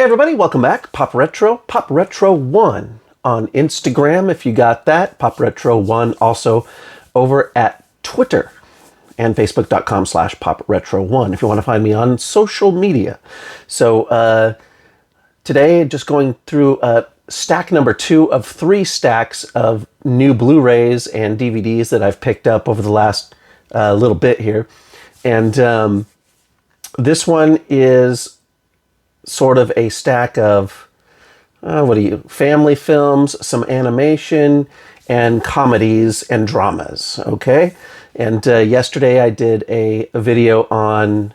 Hey everybody, welcome back. Pop Retro 1 on Instagram if you got that. Pop Retro 1 also over at Twitter and Facebook.com/Pop Retro 1 if you want to find me on social media. So today, just going through stack number 2 of 3 stacks of new Blu-rays and DVDs that I've picked up over the last little bit here. And this one is sort of a stack of family films, some animation, and comedies and dramas. Okay, and yesterday I did a video on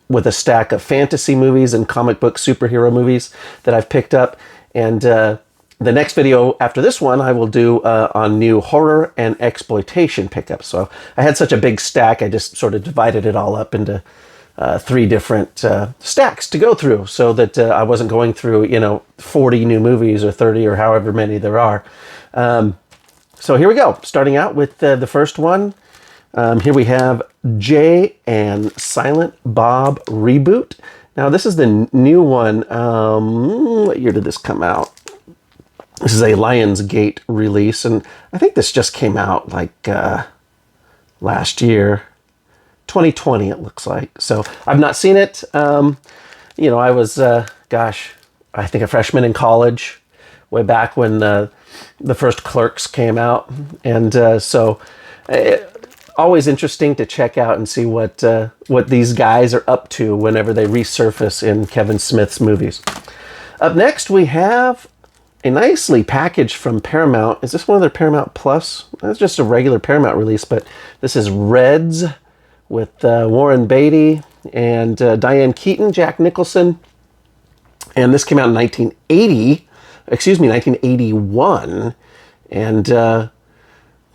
with a stack of fantasy movies and comic book superhero movies that I've picked up, and the next video after this one I will do on new horror and exploitation pickups. So I had such a big stack, I just sort of divided it all up into 3 different stacks to go through, so that I wasn't going through 40 new movies or 30 or however many there are. So here we go, starting out with the first one. Here we have Jay and Silent Bob Reboot. Now this is the new one. What year did this come out? This is a Lionsgate release, and I think this just came out like last year. 2020 it looks like. So I've not seen it. I was I think a freshman in college way back when the first Clerks came out, and always interesting to check out and see what these guys are up to whenever they resurface in Kevin Smith's movies. Up next we have a nicely packaged from Paramount. Is this one of their Paramount Plus? It's just a regular Paramount release, but this is Reds with Warren Beatty and Diane, Keaton, Jack Nicholson. And this came out in 1981, and kind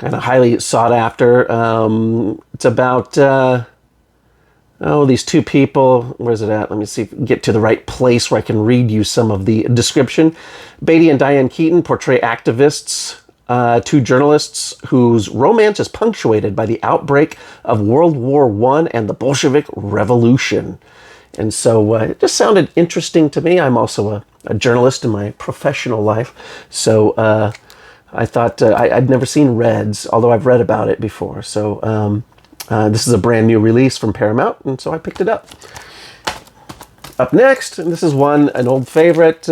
of highly sought after. It's about, these 2 people. Where's it at? Let me see if I can get to the right place where I can read you some of the description. Beatty and Diane Keaton portray activists, 2 journalists whose romance is punctuated by the outbreak of World War I and the Bolshevik Revolution. And so it just sounded interesting to me. I'm also a journalist in my professional life. So I thought I'd never seen Reds, although I've read about it before. So this is a brand new release from Paramount, and so I picked it up. Up next, and this is an old favorite,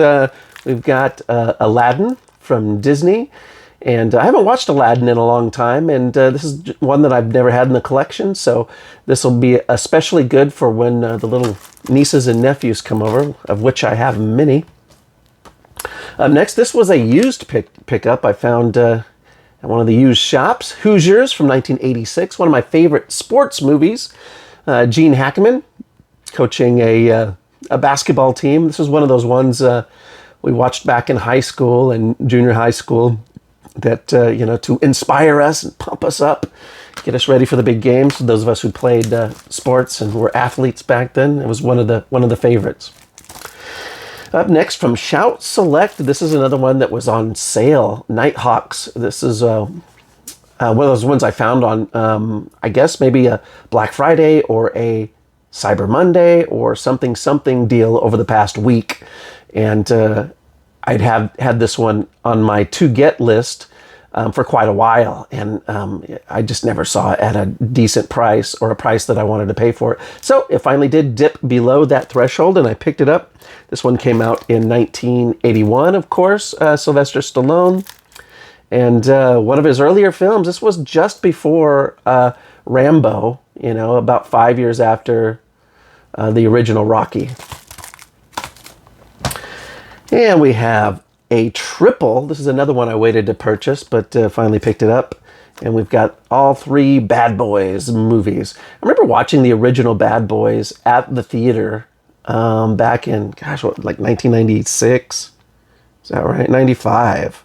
we've got Aladdin from Disney. And I haven't watched Aladdin in a long time, and this is one that I've never had in the collection, so this will be especially good for when the little nieces and nephews come over, of which I have many. Next, this was a used pickup I found at one of the used shops. Hoosiers from 1986, one of my favorite sports movies. Gene Hackman coaching a basketball team. This was one of those ones we watched back in high school and junior high school, that to inspire us and pump us up, get us ready for the big games. Those of us who played sports and were athletes back then, it was one of the favorites. Up next from Shout Select, this is another one that was on sale. Nighthawks. This is one of those ones I found on I guess maybe a Black Friday or a Cyber Monday or something deal over the past week, and I'd had this one on my to-get list for quite a while, and I just never saw it at a decent price or a price that I wanted to pay for it. So it finally did dip below that threshold, and I picked it up. This one came out in 1981, of course, Sylvester Stallone. And one of his earlier films, this was just before Rambo, about 5 years after the original Rocky. And we have a triple. This is another one I waited to purchase, but finally picked it up. And we've got all 3 Bad Boys movies. I remember watching the original Bad Boys at the theater back in, 1996? Is that right? 95.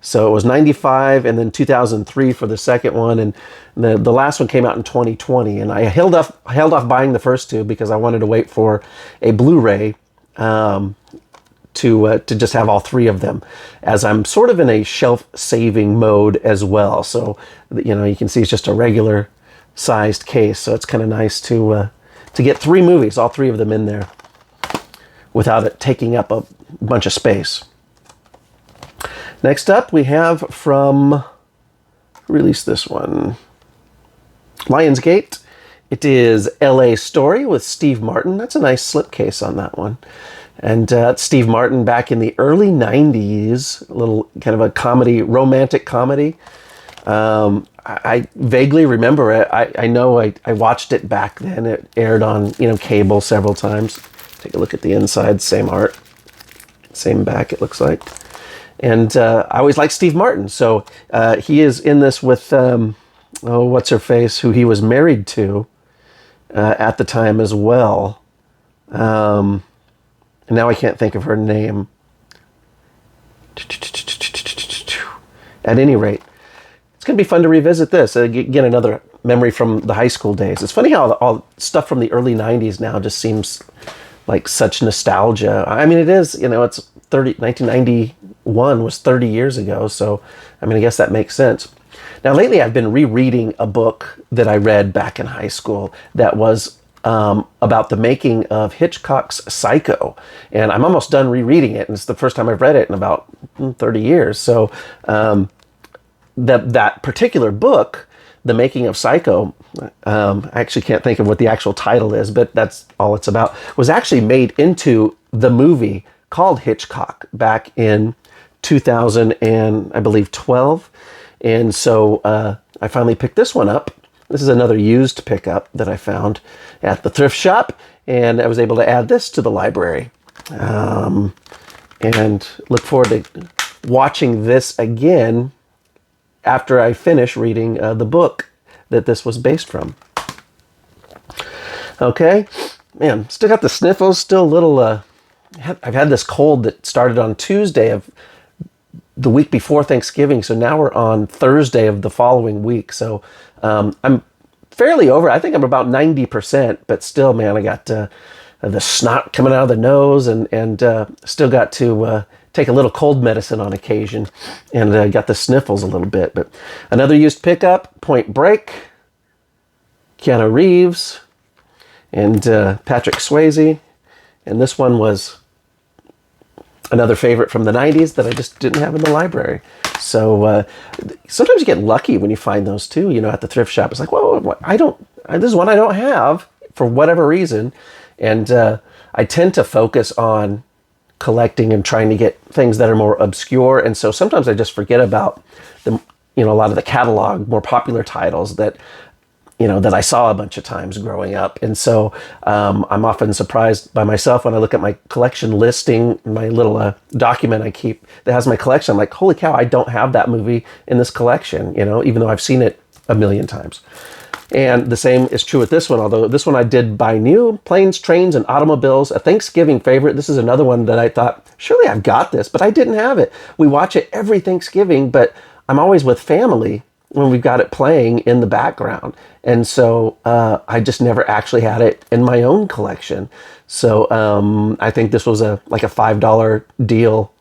So it was 95 and then 2003 for the second one. And the last one came out in 2020. And I held off buying the first 2 because I wanted to wait for a Blu-ray to just have all 3 of them, as I'm sort of in a shelf-saving mode as well. So, you can see it's just a regular sized case. So it's kind of nice to get 3 movies, all 3 of them in there. without it taking up a bunch of space. Next up, we have from, release this one, Lionsgate. It is L.A. Story with Steve Martin. That's a nice slipcase on that one. And Steve Martin back in the early 90s, a little kind of a comedy, romantic comedy. I vaguely remember it. I know I watched it back then. It aired on, cable several times. Take a look at the inside, same art, same back it looks like. And I always liked Steve Martin. So he is in this with, what's her face, who he was married to at the time as well. And now I can't think of her name. At any rate, it's going to be fun to revisit this. Again, another memory from the high school days. It's funny how all stuff from the early 90s now just seems like such nostalgia. I mean, it is, it's 1991 was 30 years ago. So, I guess that makes sense. Now, lately I've been rereading a book that I read back in high school that was about the making of Hitchcock's Psycho. And I'm almost done rereading it. And it's the first time I've read it in about 30 years. So that particular book, The Making of Psycho, I actually can't think of what the actual title is, but that's all it's about, was actually made into the movie called Hitchcock back in 2000 and I believe 12. And so I finally picked this one up. This is another used pickup that I found at the thrift shop, and I was able to add this to the library. And look forward to watching this again after I finish reading the book that this was based from. Okay, man, still got the sniffles, still a little, I've had this cold that started on Tuesday of the week before Thanksgiving, so now we're on Thursday of the following week. So I'm fairly over. I think I'm about 90%, but still, man, I got the snot coming out of the nose, and still got to take a little cold medicine on occasion, and got the sniffles a little bit. But another used pickup, Point Break, Keanu Reeves, and Patrick Swayze, and this one was another favorite from the 90s that I just didn't have in the library. So sometimes you get lucky when you find those too, at the thrift shop. It's like, whoa, this is one I don't have for whatever reason. And I tend to focus on collecting and trying to get things that are more obscure. And so sometimes I just forget about a lot of the catalog, more popular titles that I saw a bunch of times growing up. And so I'm often surprised by myself when I look at my collection listing, my little document I keep that has my collection. I'm like, holy cow, I don't have that movie in this collection, even though I've seen it a million times. And the same is true with this one, although this one I did buy new. Planes, Trains, and Automobiles, a Thanksgiving favorite. This is another one that I thought, surely I've got this, but I didn't have it. We watch it every Thanksgiving, but I'm always with family when we've got it playing in the background. And so I just never actually had it in my own collection. So I think this was like a $5 deal,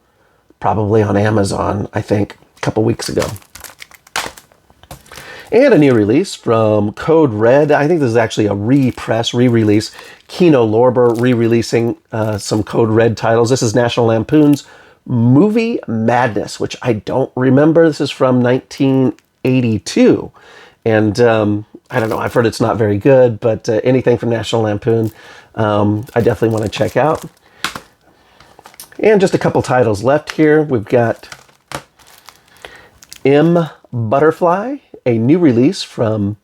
probably on Amazon, I think, a couple weeks ago. And a new release from Code Red. I think this is actually a re-release. Kino Lorber re-releasing some Code Red titles. This is National Lampoon's Movie Madness, which I don't remember. This is from 1982. And I don't know, I've heard it's not very good, but anything from National Lampoon, I definitely want to check out. And just a couple titles left here. We've got M. Butterfly, a new release from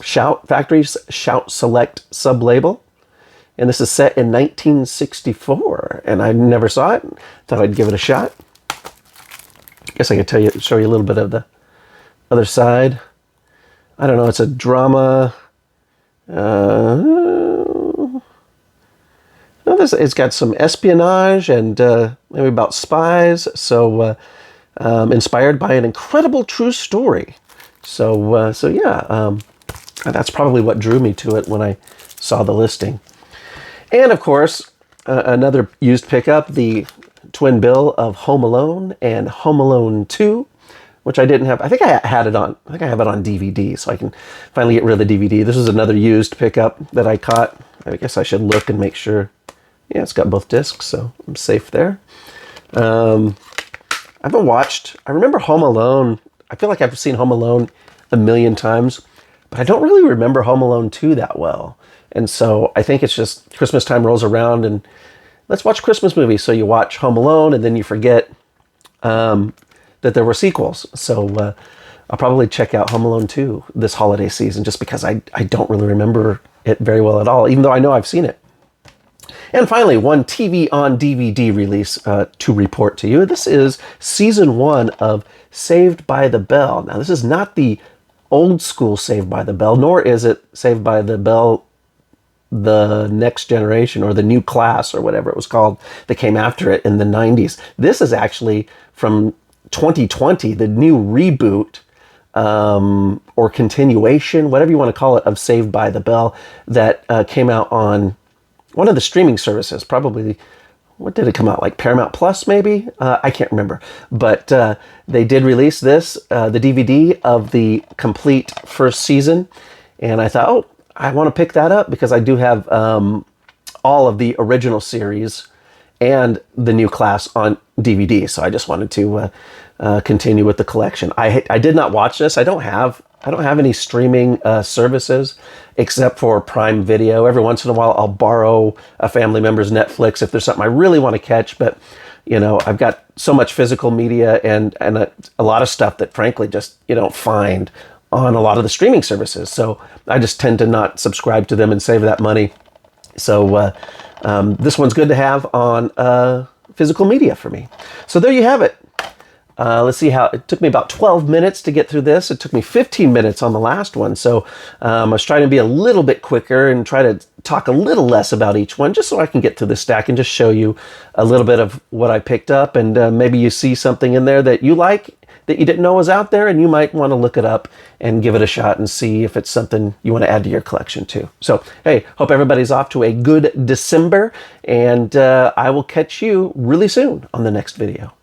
Shout Factory's Shout Select sub-label. And this is set in 1964, and I never saw it. Thought I'd give it a shot. Guess I could show you a little bit of the other side. I don't know, it's a drama. It's got some espionage and maybe about spies. So inspired by an incredible true story. So yeah, that's probably what drew me to it when I saw the listing. And of course, another used pickup, the twin bill of Home Alone and Home Alone 2, which I didn't have. I think I have it on DVD, so I can finally get rid of the DVD. This is another used pickup that I caught. I guess I should look and make sure Yeah, it's got both discs, so I'm safe there. I remember Home Alone. I feel like I've seen Home Alone a million times, but I don't really remember Home Alone 2 that well. And so I think it's just Christmas time rolls around and let's watch Christmas movies. So you watch Home Alone and then you forget that there were sequels. So I'll probably check out Home Alone 2 this holiday season just because I don't really remember it very well at all, even though I know I've seen it. And finally, one TV on DVD release to report to you. This is season 1 of Saved by the Bell. Now, this is not the old school Saved by the Bell, nor is it Saved by the Bell the Next Generation or the New Class or whatever it was called that came after it in the 90s. This is actually from 2020, the new reboot or continuation, whatever you want to call it, of Saved by the Bell that came out on one of the streaming services, probably, what did it come out, like Paramount Plus maybe? I can't remember. But they did release this, the DVD of the complete first season. And I thought, oh, I want to pick that up because I do have all of the original series and the New Class on DVD. So I just wanted to continue with the collection. I did not watch this. I don't have any streaming services except for Prime Video. Every once in a while, I'll borrow a family member's Netflix if there's something I really want to catch. But, you know, I've got so much physical media and a lot of stuff that, frankly, just you don't find on a lot of the streaming services. So I just tend to not subscribe to them and save that money. So this one's good to have on physical media for me. So there you have it. Let's see how it took me about 12 minutes to get through this. It took me 15 minutes on the last one. So I was trying to be a little bit quicker and try to talk a little less about each one just so I can get through the stack and just show you a little bit of what I picked up. And maybe you see something in there that you like that you didn't know was out there and you might want to look it up and give it a shot and see if it's something you want to add to your collection too. So, hey, hope everybody's off to a good December and I will catch you really soon on the next video.